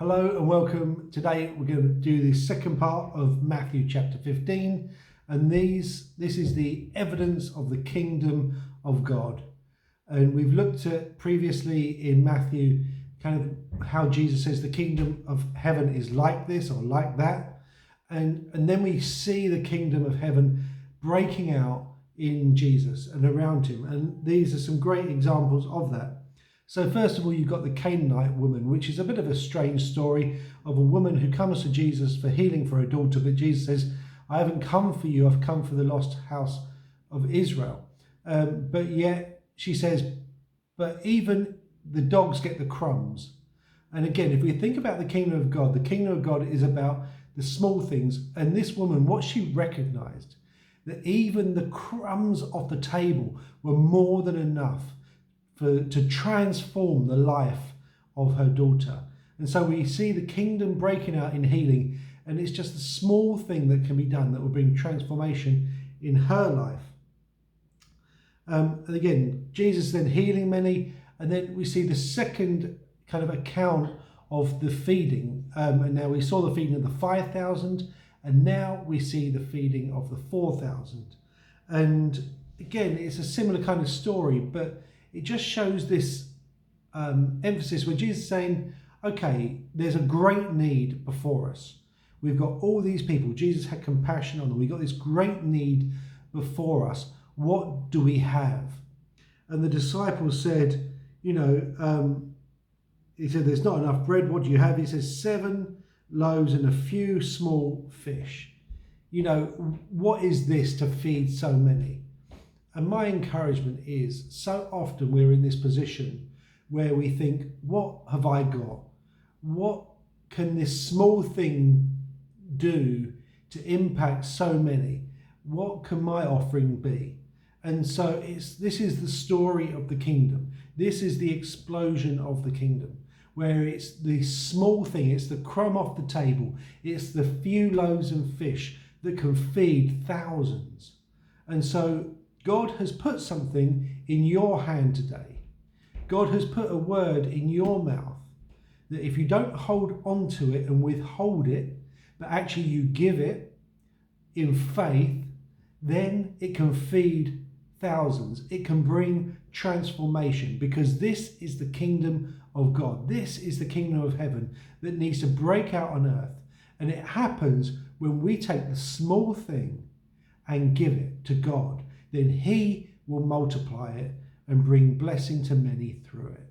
Hello and welcome. Today we're going to do the second part of Matthew chapter 15, and this is the evidence of the kingdom of God. And we've looked at previously in Matthew kind of how Jesus says the kingdom of heaven is like this or like that, and then we see the kingdom of heaven breaking out in Jesus and around him, and these are some great examples of that. So first of all, you've got the Canaanite woman, which is a bit of a strange story of a woman who comes to Jesus for healing for her daughter. But Jesus says, I haven't come for you, I've come for the lost house of Israel. But yet she says, but even the dogs get the crumbs. And again, if we think about the kingdom of God is about the small things. And this woman, what she recognized, that even the crumbs off the table were more than enough to transform the life of her daughter. And so we see the kingdom breaking out in healing, and it's just a small thing that can be done that will bring transformation in her life. And again, Jesus then healing many, and then we see the second kind of account of the feeding. And now we saw the feeding of the 5,000, and now we see the feeding of the 4,000. And again, it's a similar kind of story, but it just shows this emphasis where Jesus is saying, okay, there's a great need before us. We've got all these people. Jesus had compassion on them. We've got this great need before us. What do we have? And the disciples said, he said, there's not enough bread. What do you have? He says, 7 loaves and a few small fish. What is this to feed so many? And my encouragement is, so often we're in this position where we think, what have I got? What can this small thing do to impact so many? What can my offering be? And so this is the story of the kingdom. This is the explosion of the kingdom, where it's the small thing, it's the crumb off the table, it's the few loaves and fish that can feed thousands. And so God has put something in your hand today. God has put a word in your mouth that if you don't hold on to it and withhold it, but actually you give it in faith, then it can feed thousands. It can bring transformation, because this is the kingdom of God. This is the kingdom of heaven that needs to break out on earth. And it happens when we take the small thing and give it to God. Then he will multiply it and bring blessing to many through it.